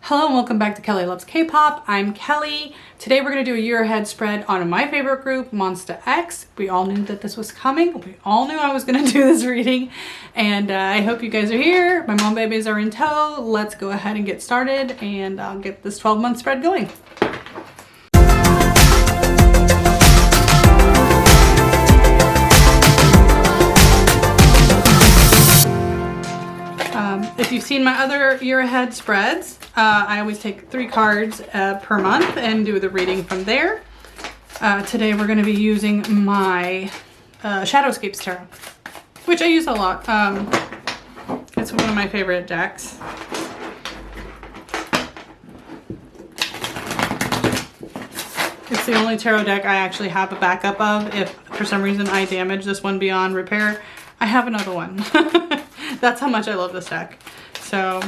Hello and welcome back to Kelly Loves K-Pop. I'm Kelly. Today we're going to do a year ahead spread on my favorite group, Monsta X. We all knew that this was coming. We all knew I was going to do this reading. And I hope you guys are here. My mom babies are in tow. Let's go ahead and get started and I'll get this 12-month spread going. If you've seen my other year ahead spreads, I always take 3 cards per month and do the reading from there. Today we're going to be using my Shadowscapes Tarot, which I use a lot. It's one of my favorite decks. It's the only tarot deck I actually have a backup of. If for some reason I damage this one beyond repair, I have another one. That's how much I love this deck. So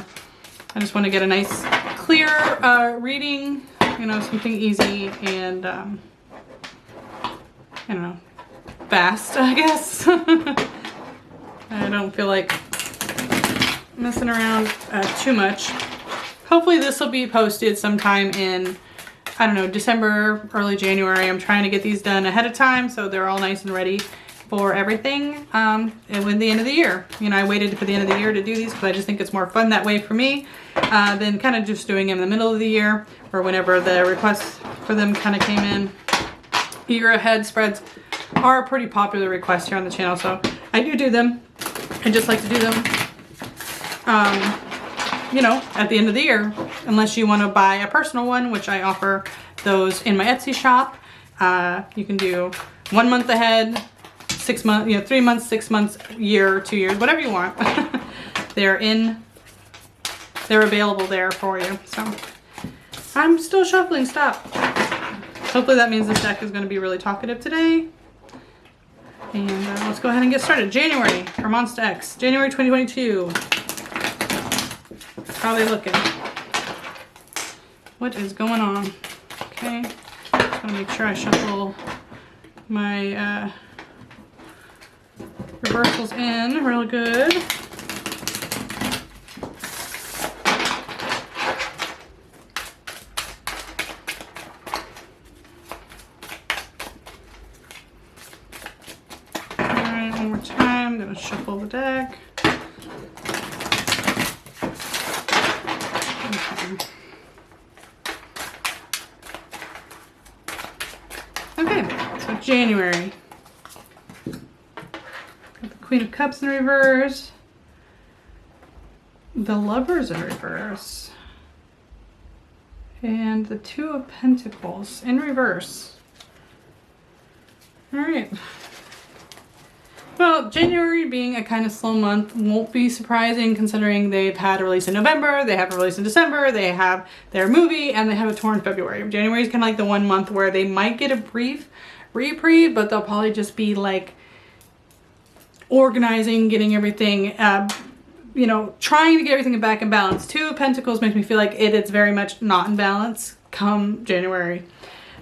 I just want to get a nice clear reading, you know, something easy and I don't know, fast, I guess. I don't feel like messing around too much. Hopefully this will be posted sometime in, I don't know, December, early January. I'm trying to get these done ahead of time so they're all nice and ready for everything and with the end of the year. You know, I waited for the end of the year to do these because I just think it's more fun that way for me than kind of just doing them in the middle of the year or whenever the requests for them kind of came in. Year ahead spreads are a pretty popular request here on the channel, so I do them. I just like to do them, you know, at the end of the year, unless you want to buy a personal one, which I offer those in my Etsy shop. You can do 1 month ahead, 6 months, you know, 3 months, 6 months, year, 2 years, whatever you want. They're available there for you. So I'm still shuffling. Stop. Hopefully that means this deck is going to be really talkative today. And let's go ahead and get started. January for Monsta X. January 2022. How are they looking? What is going on? Okay. Just want to make sure I shuffle my reversals in real good. Alright, one more time. I'm going to shuffle the deck. Okay, so January. Queen of Cups in reverse. The Lovers in reverse. And the Two of Pentacles in reverse. Alright. Well, January being a kind of slow month won't be surprising considering they've had a release in November, they have a release in December, they have their movie, and they have a tour in February. January is kind of like the 1 month where they might get a brief reprieve, but they'll probably just be like organizing, getting everything, you know, trying to get everything back in balance. Two of Pentacles makes me feel like it's very much not in balance come January.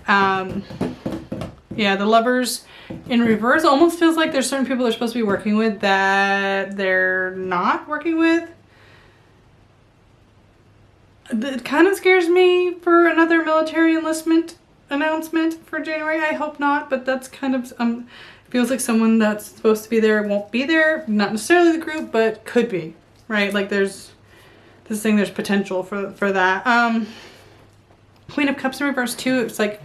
Yeah, the Lovers in reverse almost feels like there's certain people they're supposed to be working with that they're not working with. It kind of scares me for another military enlistment announcement for January. I hope not, but that's kind of feels like someone that's supposed to be there won't be there. Not necessarily the group, but could be, right? Like there's this thing, there's potential for that. Queen of Cups in reverse too. It's like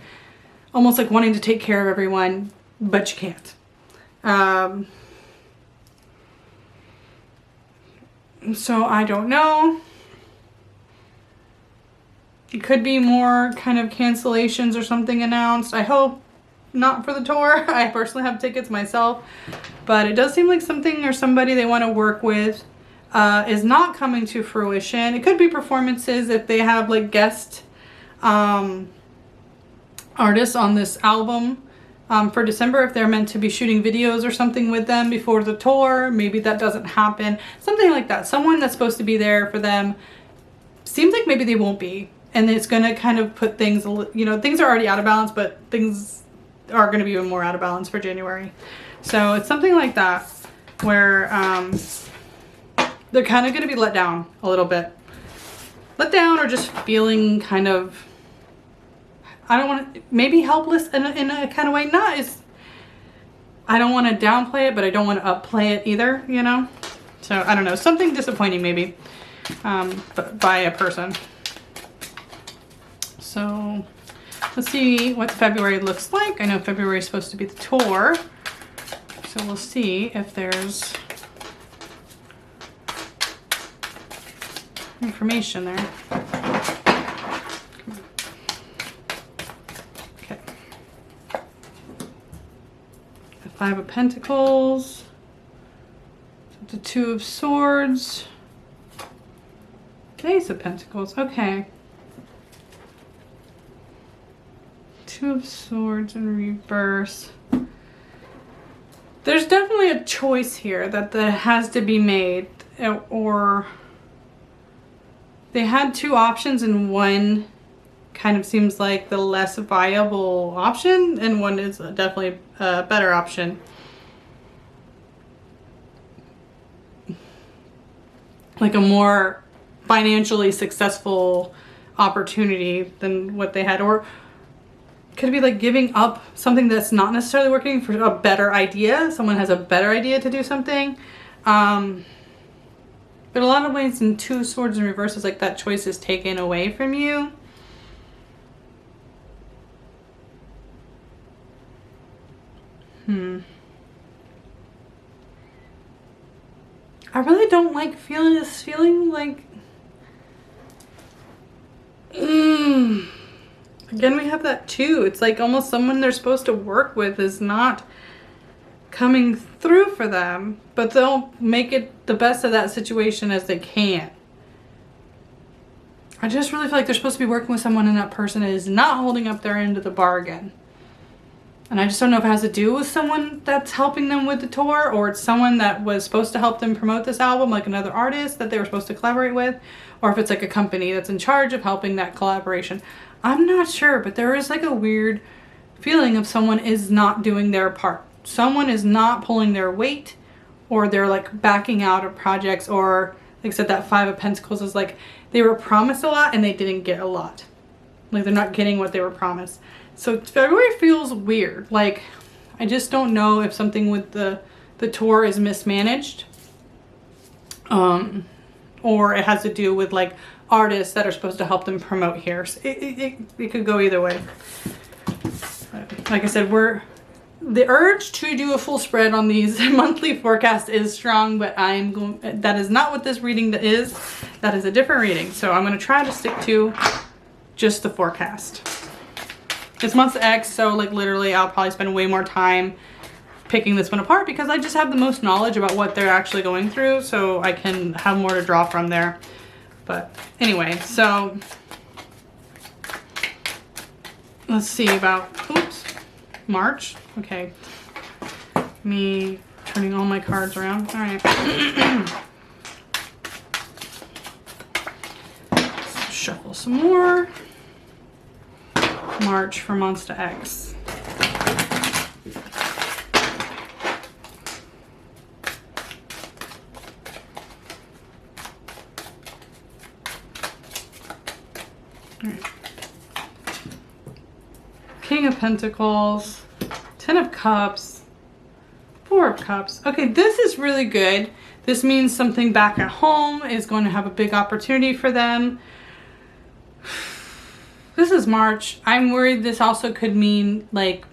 almost like wanting to take care of everyone, but you can't. So I don't know. It could be more kind of cancellations or something announced. I hope not for the tour. I personally have tickets myself, but it does seem like something or somebody they want to work with is not coming to fruition. It could be performances if they have like guest artists on this album for December, if they're meant to be shooting videos or something with them before the tour. Maybe that doesn't happen. Something like that. Someone that's supposed to be there for them seems like maybe they won't be. And it's going to kind of put things, you know, things are already out of balance, but things are going to be even more out of balance for January. So it's something like that where they're kind of going to be let down a little bit. let down or just feeling kind of, I don't want to, maybe helpless in a kind of way. Not as, I don't want to downplay it, but I don't want to upplay it either, you know? So I don't know, something disappointing maybe, but by a person. So let's see what February looks like. I know February is supposed to be the tour. So we'll see if there's information there. Okay. The Five of Pentacles. The Two of Swords. Ace of Pentacles. Okay. Two of Swords in reverse. There's definitely a choice here that has to be made, or they had two options and one kind of seems like the less viable option and one is definitely a better option. Like a more financially successful opportunity than what they had, or could it be like giving up something that's not necessarily working for a better idea? Someone has a better idea to do something. But a lot of ways in Two Swords in reverse is like that choice is taken away from you. I really don't like feeling this feeling like, again, we have that too. It's like almost someone they're supposed to work with is not coming through for them, but they'll make it the best of that situation as they can. I just really feel like they're supposed to be working with someone and that person is not holding up their end of the bargain. And I just don't know if it has to do with someone that's helping them with the tour, or it's someone that was supposed to help them promote this album, like another artist that they were supposed to collaborate with, or if it's like a company that's in charge of helping that collaboration. I'm not sure, but there is like a weird feeling of someone is not doing their part. Someone is not pulling their weight, or they're like backing out of projects, or like I said, that Five of Pentacles is like they were promised a lot and they didn't get a lot. Like they're not getting what they were promised. So February feels weird. Like I just don't know if something with the tour is mismanaged, or it has to do with like artists that are supposed to help them promote here. So it could go either way. Like I said, the urge to do a full spread on these monthly forecasts is strong, but that is not what this reading is. That is a different reading. So I'm going to try to stick to just the forecast. It's Monsta X, so like literally I'll probably spend way more time picking this one apart because I just have the most knowledge about what they're actually going through, so I can have more to draw from there. But anyway, so let's see about, oops, March. Okay, me turning all my cards around. All right. Shuffle some more. March for Monsta X. All right. King of Pentacles, Ten of Cups, Four of Cups. Okay, this is really good. This means something back at home is going to have a big opportunity for them. This is March. I'm worried this also could mean like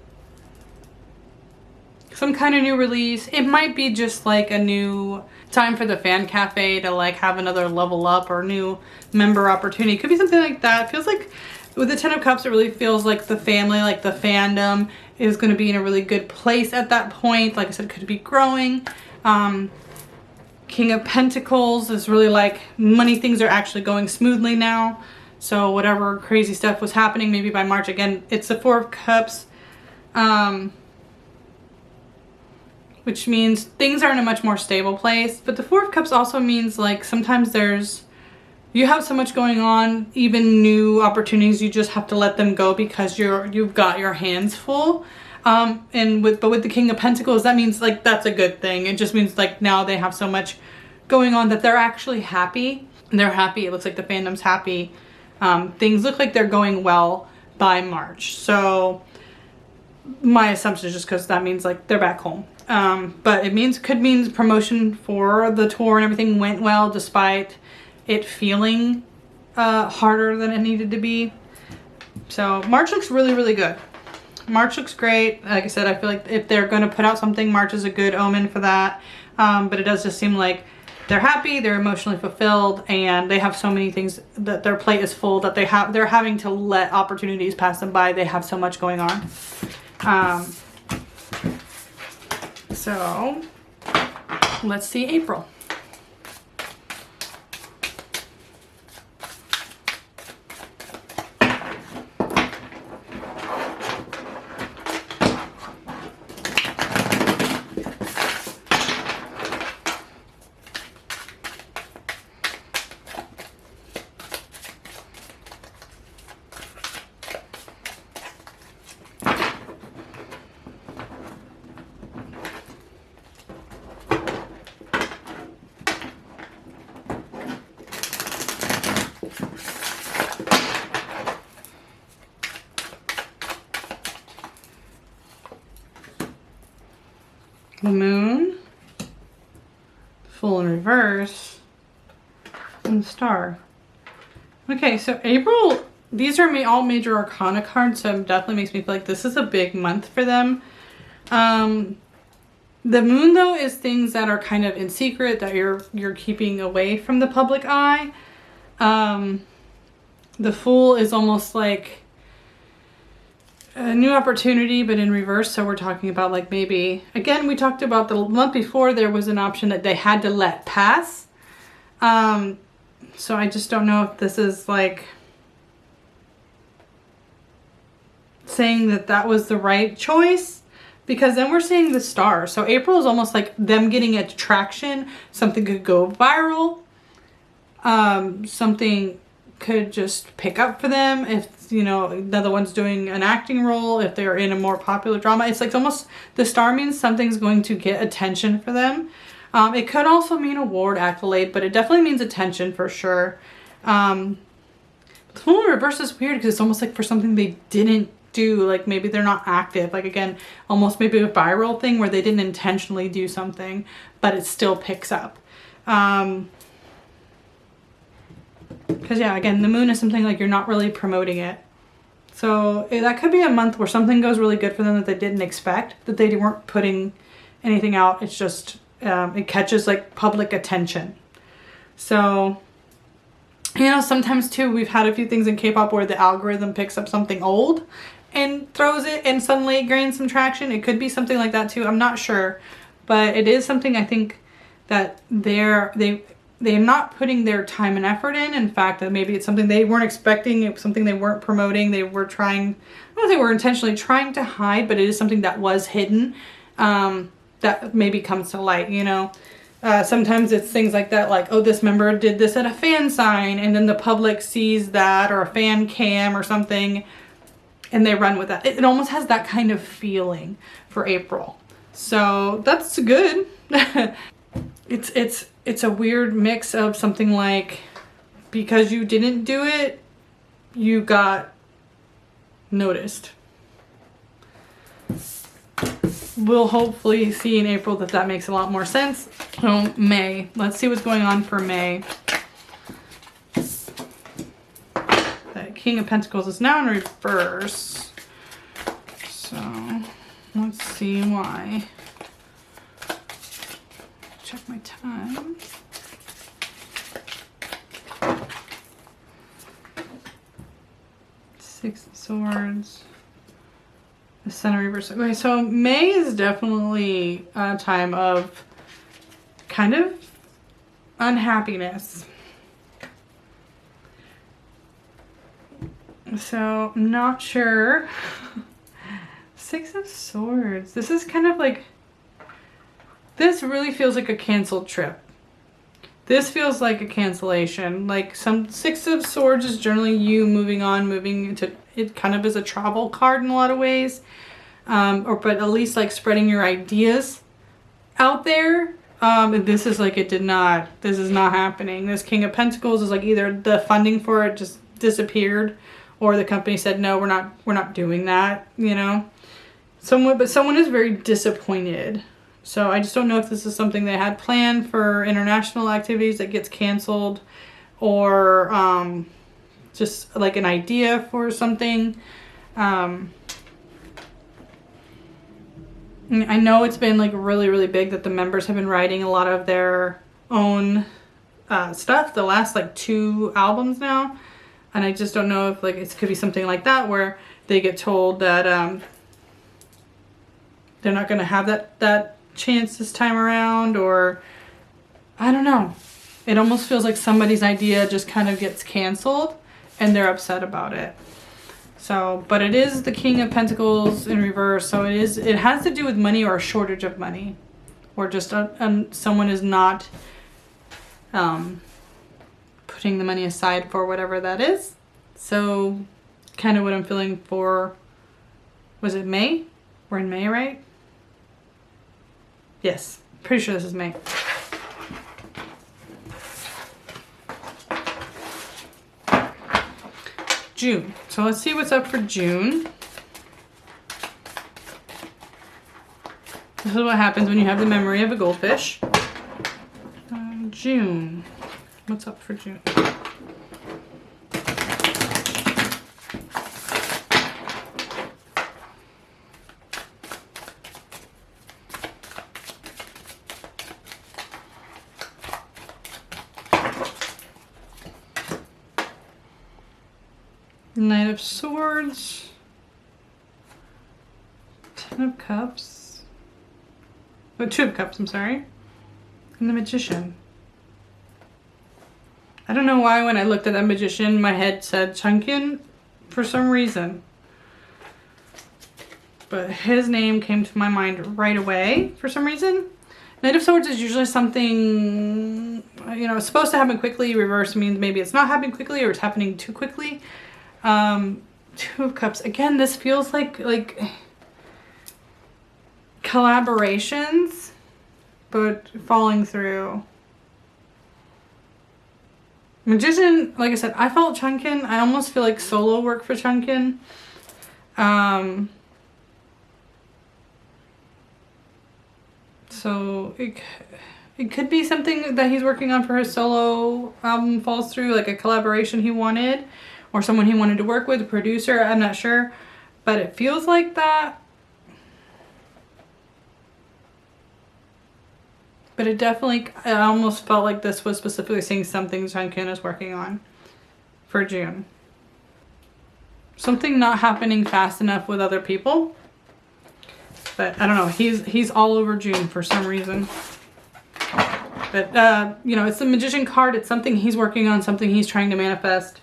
some kind of new release. It might be just like a new time for the fan cafe to like have another level up or new member opportunity. It could be something like that. It feels like with the Ten of Cups, it really feels like the family, like the fandom is going to be in a really good place at that point. Like I said, it could be growing. King of Pentacles is really like money things are actually going smoothly now. So whatever crazy stuff was happening, maybe by March, again, it's the Four of Cups, which means things are in a much more stable place. But the Four of Cups also means like sometimes you have so much going on, even new opportunities, you just have to let them go because you've got your hands full. But with the King of Pentacles, that means like that's a good thing. It just means like now they have so much going on that they're actually happy. They're happy. It looks like the fandom's happy. Things look like they're going well by March. So my assumption is just because that means like they're back home. But it could mean promotion for the tour and everything went well despite it feeling harder than it needed to be. So March looks really, really good. March looks great. Like I said, I feel like if they're going to put out something, March is a good omen for that. But it does just seem like they're happy, they're emotionally fulfilled, and they have so many things that their plate is full that they're having to let opportunities pass them by. They have so much going on. So let's see April. The moon, full in reverse, and the star. Okay, so April, these are all major arcana cards, so it definitely makes me feel like this is a big month for them. The moon, though, is things that are kind of in secret that you're keeping away from the public eye. The fool is almost like a new opportunity, but in reverse. So we're talking about like maybe, again, we talked about the month before there was an option that they had to let pass. So I just don't know if this is like saying that that was the right choice, because then we're seeing the star. So April is almost like them getting a traction. Something could go viral. Something could just pick up for them if, you know, they're the ones doing an acting role, if they're in a more popular drama. It's like almost the star means something's going to get attention for them. It could also mean award, accolade, but it definitely means attention for sure. The full reverse is weird because it's almost like for something they didn't do, like maybe they're not active, like again, almost maybe a viral thing where they didn't intentionally do something, but it still picks up. Because yeah, again, the moon is something like you're not really promoting it. So that could be a month where something goes really good for them that they didn't expect, that they weren't putting anything out. It's just, it catches like public attention. So, you know, sometimes too, we've had a few things in K-pop where the algorithm picks up something old and throws it and suddenly it gains some traction. It could be something like that too. I'm not sure, but it is something I think that they're not putting their time and effort in fact, that maybe it's something they weren't expecting, it's something they weren't promoting, they were trying, I don't think they were intentionally trying to hide, but it is something that was hidden, that maybe comes to light, you know. Sometimes it's things like that, like, oh, this member did this at a fan sign, and then the public sees that, or a fan cam or something, and they run with that. It almost has that kind of feeling for April. So that's good. It's a weird mix of something like, because you didn't do it, you got noticed. We'll hopefully see in April that makes a lot more sense. So May, let's see what's going on for May. The King of Pentacles is now in reverse. So let's see why. Check my time. Six of Swords. The Center reverse. Okay, so May is definitely a time of kind of unhappiness. So I'm not sure. Six of Swords. This is kind of like, this really feels like a canceled trip. This feels like a cancellation. Like some Six of Swords is generally you moving on, moving into, it kind of is a travel card in a lot of ways. But at least like spreading your ideas out there. This is like, this is not happening. This King of Pentacles is like either the funding for it just disappeared, or the company said, no, we're not doing that, you know. Someone is very disappointed. So I just don't know if this is something they had planned for international activities that gets canceled, or just like an idea for something. I know it's been like really, really big that the members have been writing a lot of their own stuff the last like 2 albums now. And I just don't know if like it could be something like that where they get told that they're not going to have that chance this time around, or I don't know. It almost feels like somebody's idea just kind of gets canceled and they're upset about it. So, but it is the King of Pentacles in reverse, so it has to do with money or a shortage of money, or just someone is not putting the money aside for whatever that is. So, kind of what I'm feeling for, was it May? We're in May, right? Yes, pretty sure this is May. June. So let's see what's up for June. This is what happens when you have the memory of a goldfish. June. What's up for June? Knight of Swords, 10 of Cups, oh, 2 of Cups, I'm sorry, and the Magician. I don't know why when I looked at that Magician, my head said Chunkin for some reason. But his name came to my mind right away for some reason. Knight of Swords is usually something, you know, it's supposed to happen quickly. Reverse means maybe it's not happening quickly or it's happening too quickly. 2 of Cups. Again, this feels like collaborations, but falling through. Magician, like I said, I felt Chunkin. I almost feel like solo work for Chunkin. So it could be something that he's working on for his solo album falls through, like a collaboration he wanted, or someone he wanted to work with, a producer, I'm not sure. But it feels like that. But it definitely, I almost felt like this was specifically saying something Chunkin is working on for June. Something not happening fast enough with other people. But I don't know, he's all over June for some reason. But, you know, it's the Magician card. It's something he's working on, something he's trying to manifest,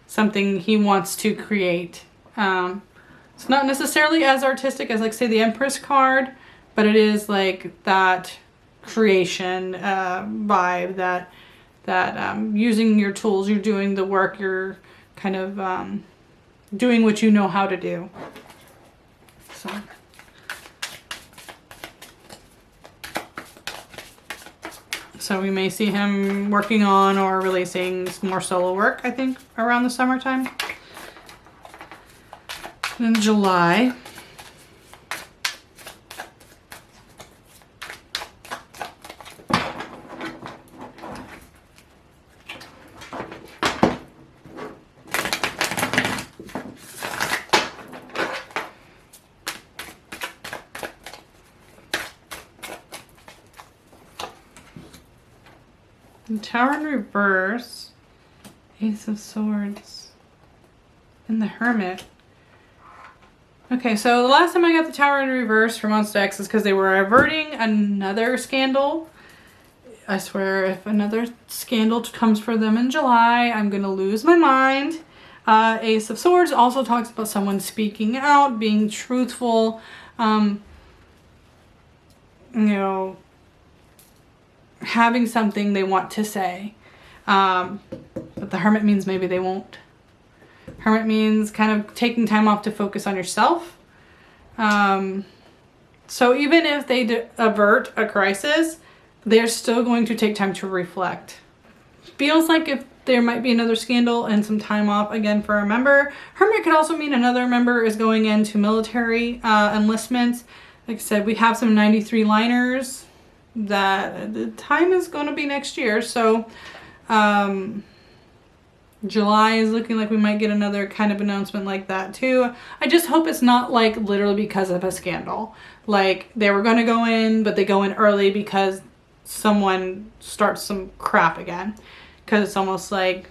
something he wants to create. It's not necessarily as artistic as, like, say, the Empress card, but it is like that creation vibe, that using your tools, you're doing the work, you're kind of doing what you know how to do. So we may see him working on or releasing some more solo work, I think, around the summertime. In July. And Tower in reverse, Ace of Swords, and the Hermit. Okay, so the last time I got the Tower in reverse for Monsta X is because they were averting another scandal. I swear, if another scandal comes for them in July, I'm gonna lose my mind. Ace of Swords also talks about someone speaking out, being truthful, you know, having something they want to say. But the Hermit means maybe they won't. Hermit means kind of taking time off to focus on yourself. So even if they avert a crisis, they're still going to take time to reflect. Feels like if there might be another scandal and some time off again for a member. Hermit could also mean another member is going into military enlistments. Like I said, we have some 93 liners that the time is going to be next year. So July is looking like we might get another kind of announcement like that too. I just hope it's not like literally because of a scandal. Like they were going to go in, but they go in early because someone starts some crap again. Because it's almost like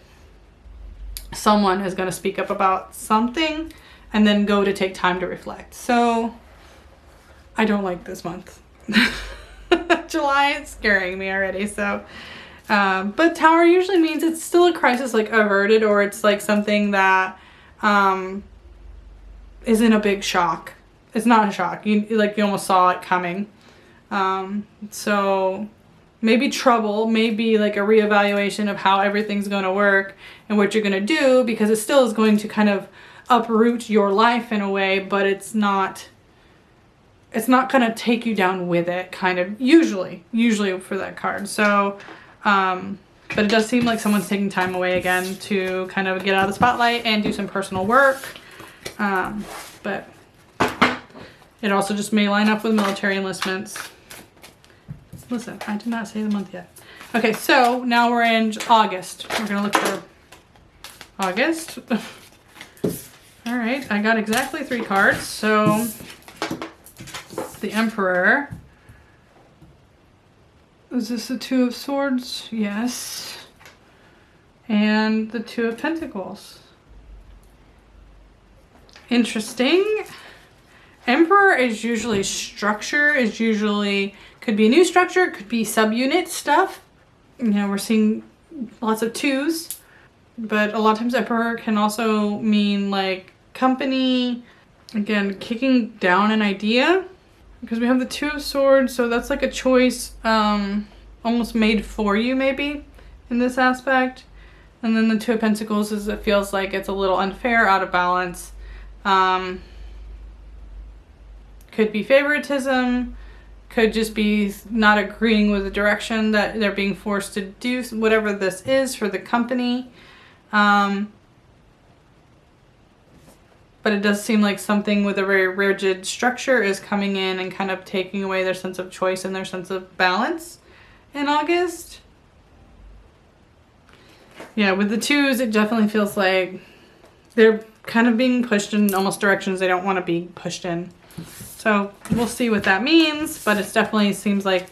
someone is going to speak up about something and then go to take time to reflect. So I don't like this month. July is scaring me already. So, but Tower usually means it's still a crisis, like averted, or it's like something that isn't a big shock. It's not a shock. You almost saw it coming. So maybe trouble, maybe like a reevaluation of how everything's going to work and what you're going to do, because it still is going to kind of uproot your life in a way, but it's not going to take you down with it, kind of, usually for that card. So, but it does seem like someone's taking time away again to kind of get out of the spotlight and do some personal work. But it also just may line up with military enlistments. Listen, I did not say the month yet. Okay, so now we're in August. We're going to look for August. All right, I got exactly 3 cards. So the Emperor. Is this the 2 of Swords? Yes. And the 2 of Pentacles. Interesting. Emperor is usually structure, could be a new structure, could be subunit stuff. You know, we're seeing lots of 2s, but a lot of times Emperor can also mean like company, again, kicking down an idea, because we have the 2 of Swords, so that's like a choice almost made for you maybe in this aspect. And then the 2 of Pentacles is, it feels like it's a little unfair, out of balance. Could be favoritism, could just be not agreeing with the direction that they're being forced to do, whatever this is for the company. But it does seem like something with a very rigid structure is coming in and kind of taking away their sense of choice and their sense of balance in August. Yeah, with the 2s, it definitely feels like they're kind of being pushed in almost directions they don't want to be pushed in. So we'll see what that means, but it definitely seems like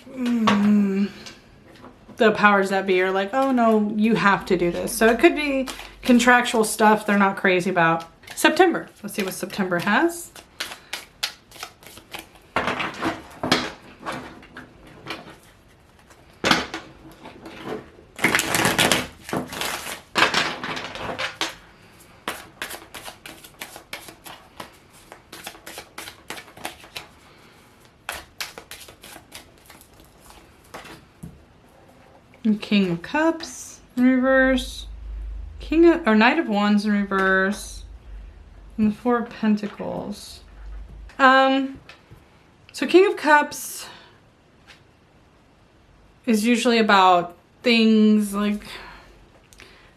the powers that be are like, oh no, you have to do this. So it could be contractual stuff they're not crazy about. September. Let's see what September has. King of Cups in reverse, Knight of Wands in reverse, and the 4 of Pentacles. So King of Cups is usually about things like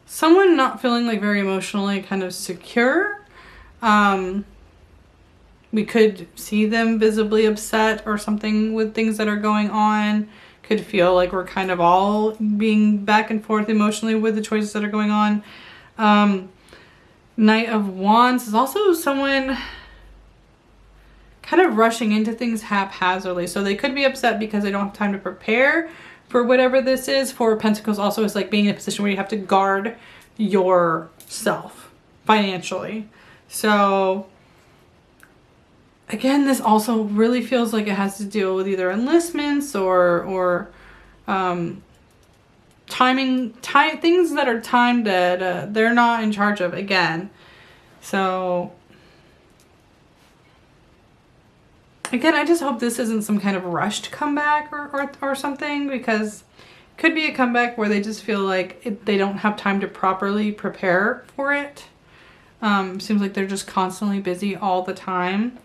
someone not feeling like very emotionally kind of secure. We could see them visibly upset or something with things that are going on. Could feel like we're kind of all being back and forth emotionally with the choices that are going on. Knight of Wands is also someone kind of rushing into things haphazardly. So they could be upset because they don't have time to prepare for whatever this is. 4 of Pentacles also is like being in a position where you have to guard yourself financially. So again, this also really feels like it has to deal with either enlistments or things that are timed that they're not in charge of again. So again, I just hope this isn't some kind of rushed comeback or something, because it could be a comeback where they just feel like they don't have time to properly prepare for it. Seems like they're just constantly busy all the time.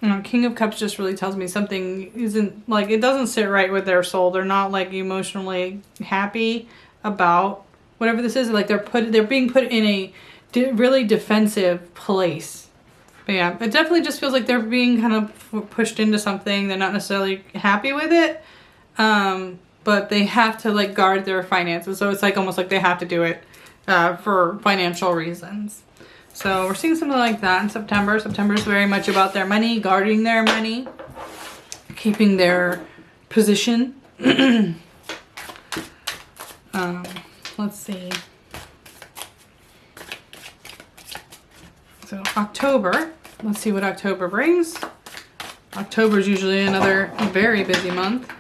You know, King of Cups just really tells me something isn't, like, it doesn't sit right with their soul. They're not, like, emotionally happy about whatever this is. Like, they're being put in a really defensive place. But yeah, it definitely just feels like they're being kind of pushed into something. They're not necessarily happy with it. But they have to, like, guard their finances. So it's like almost like they have to do it for financial reasons. So we're seeing something like that in September. September is very much about their money, guarding their money, keeping their position. Let's see. So October, let's see what October brings. October is usually another very busy month.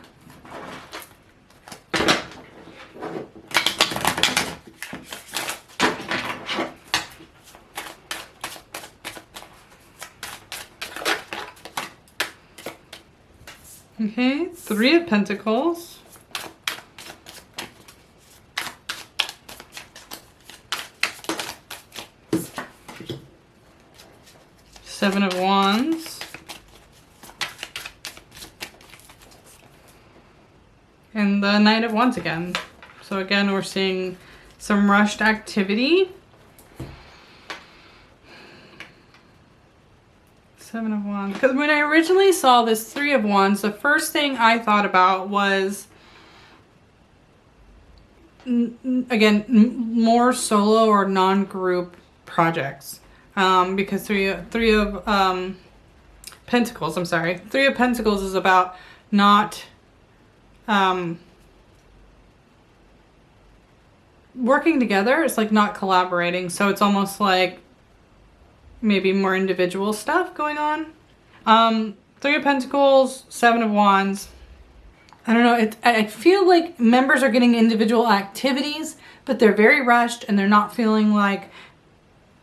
Okay, Three of Pentacles. Seven of Wands. And the Knight of Wands again. So again, we're seeing some rushed activity. Seven of Wands. Because when I originally saw this Three of Wands, the first thing I thought about was, again, more solo or non-group projects. Because Three of Pentacles, I'm sorry. Three of Pentacles is about not working together. It's like not collaborating. So it's almost like maybe more individual stuff going on. Three of Pentacles, Seven of Wands. I don't know. I feel like members are getting individual activities, but they're very rushed and they're not feeling like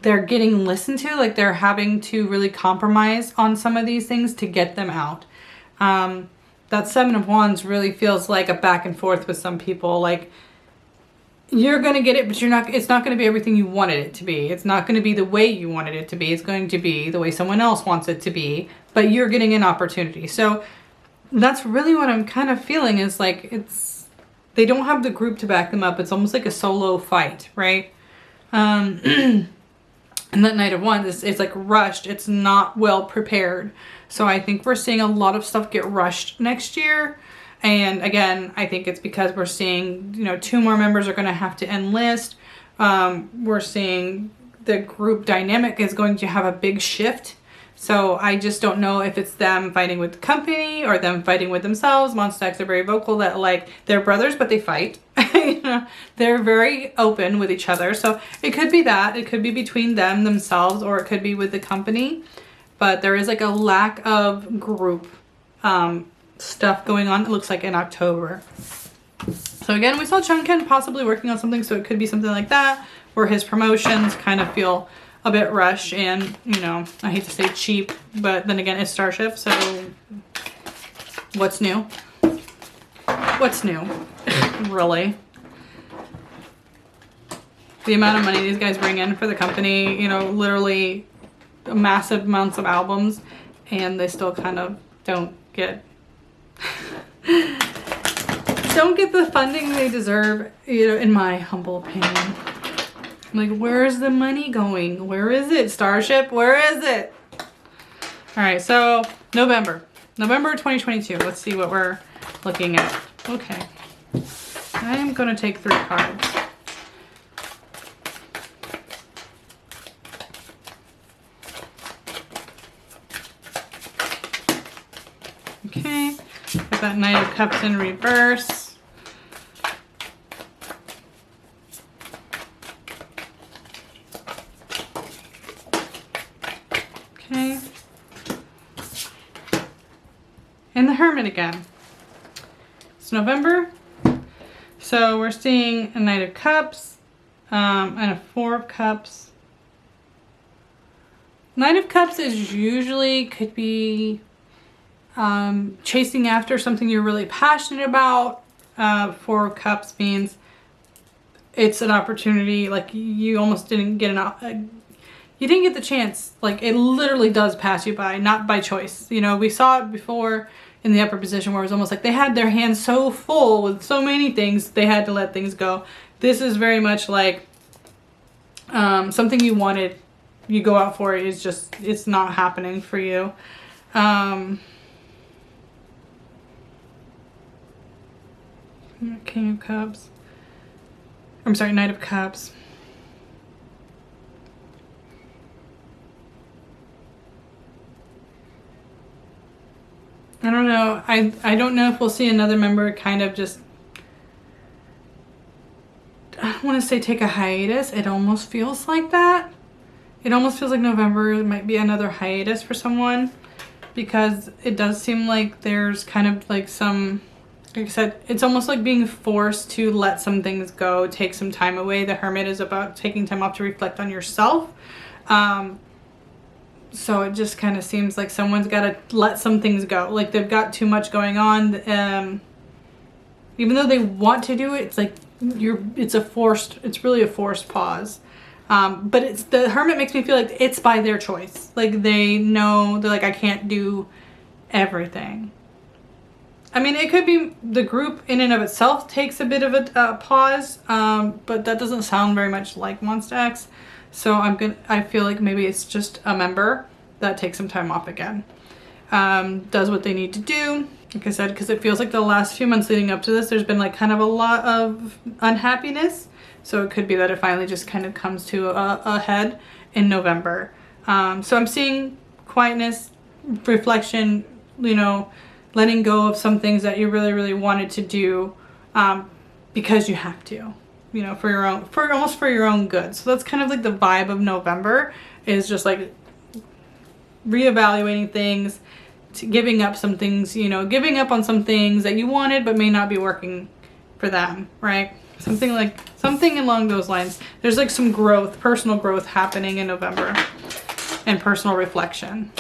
they're getting listened to. Like they're having to really compromise on some of these things to get them out. That Seven of Wands really feels like a back and forth with some people. Like, you're going to get it, but it's not going to be everything you wanted it to be. It's not going to be the way you wanted it to be. It's going to be the way someone else wants it to be, but you're getting an opportunity. So that's really what I'm kind of feeling is like, they don't have the group to back them up. It's almost like a solo fight, right? And that Knight of Wands, it's like rushed. It's not well prepared. So I think we're seeing a lot of stuff get rushed next year. And again, I think it's because we're seeing, you know, 2 more members are going to have to enlist. We're seeing the group dynamic is going to have a big shift. So I just don't know if it's them fighting with the company or them fighting with themselves. Monsta X are very vocal that like they're brothers, but they fight. You know, they're very open with each other. So it could be that. It could be between themselves, or it could be with the company. But there is like a lack of group stuff going on, it looks like, in October. So again, we saw Chungkin possibly working on something, so it could be something like that, where his promotions kind of feel a bit rushed and, you know, I hate to say cheap, but then again, it's Starship, so what's new? What's new? Really? The amount of money these guys bring in for the company, you know, literally massive amounts of albums, and they still kind of don't get the funding they deserve, you know, in my humble opinion. Like, where's the money going? Where is it, Starship? Where is it? All right, so November 2022. Let's see what we're looking at. Okay, I am going to take 3 cards. Okay, got that Knight of Cups in reverse. Okay. And the Hermit again. It's November. So we're seeing a Knight of Cups and a 4 of Cups. Knight of Cups is usually could be chasing after something you're really passionate about. 4 of Cups means it's an opportunity, like you almost didn't get you didn't get the chance. Like, it literally does pass you by, not by choice. You know, we saw it before in the upper position where it was almost like they had their hands so full with so many things, they had to let things go. This is very much like something you wanted, you go out for it, is just, it's not happening for you. King of Cups. I'm sorry, Knight of Cups. I don't know. I don't know if we'll see another member kind of just, I don't want to say take a hiatus. It almost feels like that. It almost feels like November might be another hiatus for someone, because it does seem like there's kind of like some, like I said, it's almost like being forced to let some things go, take some time away. The Hermit is about taking time off to reflect on yourself. So it just kind of seems like someone's got to let some things go. Like they've got too much going on. Even though they want to do it, it's like it's really a forced pause. But it's, the Hermit makes me feel like it's by their choice. Like they know, they're like, I can't do everything. I mean, it could be the group in and of itself takes a bit of a pause, but that doesn't sound very much like Monsta X. So I feel like maybe it's just a member that takes some time off again. Does what they need to do. Like I said, because it feels like the last few months leading up to this, there's been like kind of a lot of unhappiness. So it could be that it finally just kind of comes to a head in November. So I'm seeing quietness, reflection, you know, letting go of some things that you really, really wanted to do because you have to. You know, for your own, almost for your own good. So that's kind of like the vibe of November, is just like reevaluating things, giving up some things, you know, giving up on some things that you wanted but may not be working for them, right? Something along those lines. There's like some growth, personal growth happening in November, and personal reflection.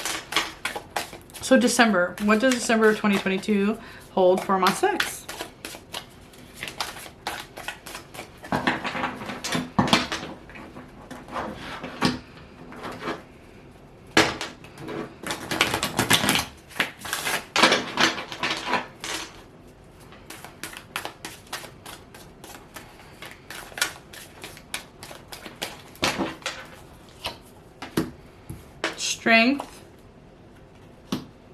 So December, what does December of 2022 hold for Monsta X? Strength,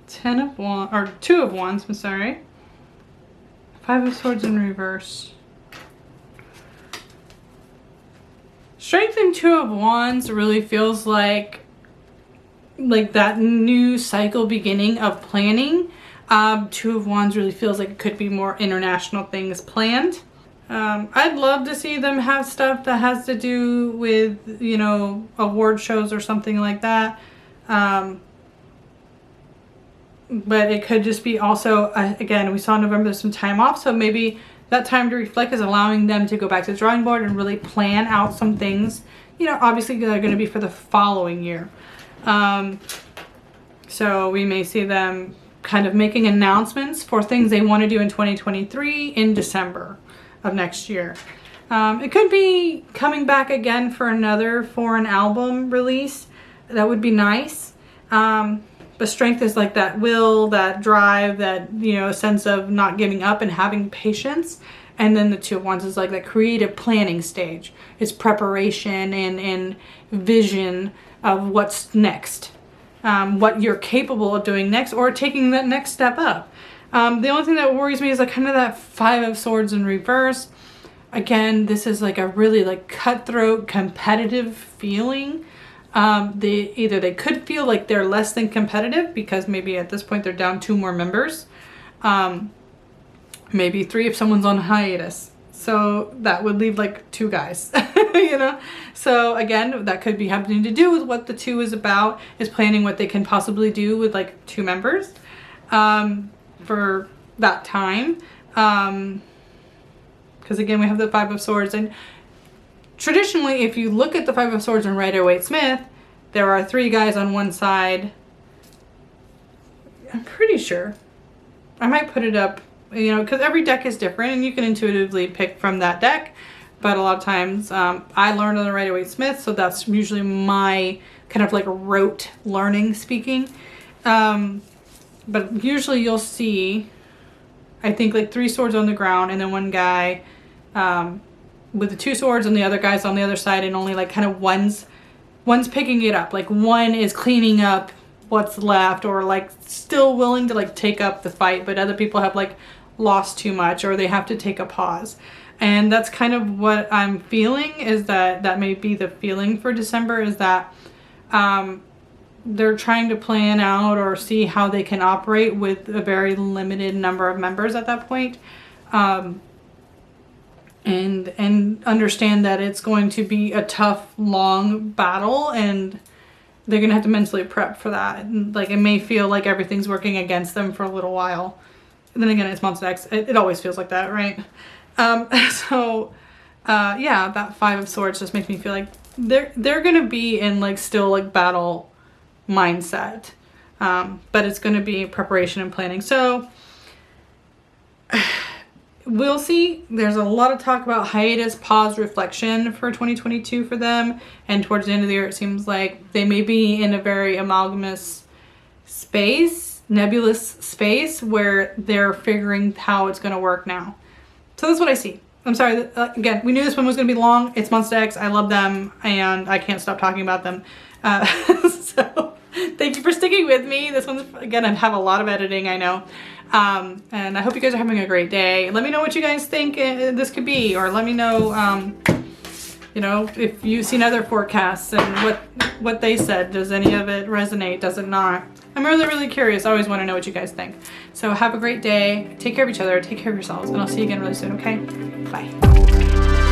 10 of Wands, or 2 of Wands, I'm sorry. 5 of Swords in reverse. Strength and 2 of Wands really feels like that new cycle beginning of planning. 2 of Wands really feels like it could be more international things planned. I'd love to see them have stuff that has to do with, you know, award shows or something like that. But it could just be also, again, we saw in November there's some time off, so maybe that time to reflect is allowing them to go back to the drawing board and really plan out some things, you know, obviously they're going to be for the following year. So we may see them kind of making announcements for things they want to do in 2023 in December of next year. It could be coming back again for another foreign album release. That would be nice. But strength is like that will, that drive, that, you know, sense of not giving up and having patience. And then the 2 of Wands is like that creative planning stage. It's preparation and vision of what's next. What you're capable of doing next, or taking that next step up. The only thing that worries me is like kind of that 5 of Swords in reverse. Again, this is like a really like cutthroat, competitive feeling. They could feel like they're less than competitive because maybe at this point they're down 2 more members. Maybe 3 if someone's on hiatus. So that would leave like 2 guys, you know? So again, that could be having to do with what the 2 is about, is planning what they can possibly do with like 2 members for that time. Because again, we have the 5 of Swords, and traditionally, if you look at the 5 of Swords and Rider-Waite-Smith, there are 3 guys on one side. I'm pretty sure. I might put it up, you know, because every deck is different and you can intuitively pick from that deck. But a lot of times, I learned on the Rider-Waite-Smith, so that's usually my kind of like rote learning speaking. But usually you'll see, I think, like 3 swords on the ground and then one guy with the 2 swords and the other guy's on the other side, and only like kind of one's picking it up. Like one is cleaning up what's left, or like still willing to like take up the fight, but other people have like lost too much, or they have to take a pause. And that's kind of what I'm feeling, is that may be the feeling for December, is that they're trying to plan out or see how they can operate with a very limited number of members at that point. And understand that it's going to be a tough, long battle, and they're going to have to mentally prep for that. And like, it may feel like everything's working against them for a little while. And then again, it's Monsta X. It always feels like that, right? Yeah, that 5 of Swords just makes me feel like they're going to be in like still like battle mindset. But it's going to be preparation and planning. So we'll see. There's a lot of talk about hiatus, pause, reflection for 2022 for them. And towards the end of the year, it seems like they may be in a very amalgamous space, nebulous space, where they're figuring how it's going to work now. So that's what I see. I'm sorry. Again, we knew this one was going to be long. It's Monsta X. I love them, and I can't stop talking about them. So thank you for sticking with me. This one's, again, I have a lot of editing, I know. And I hope you guys are having a great day. Let me know what you guys think this could be, or let me know, you know, if you've seen other forecasts and what they said. Does any of it resonate? Does it not? I'm really, really curious. I always want to know what you guys think. So have a great day. Take care of each other. Take care of yourselves. And I'll see you again really soon, okay? Bye.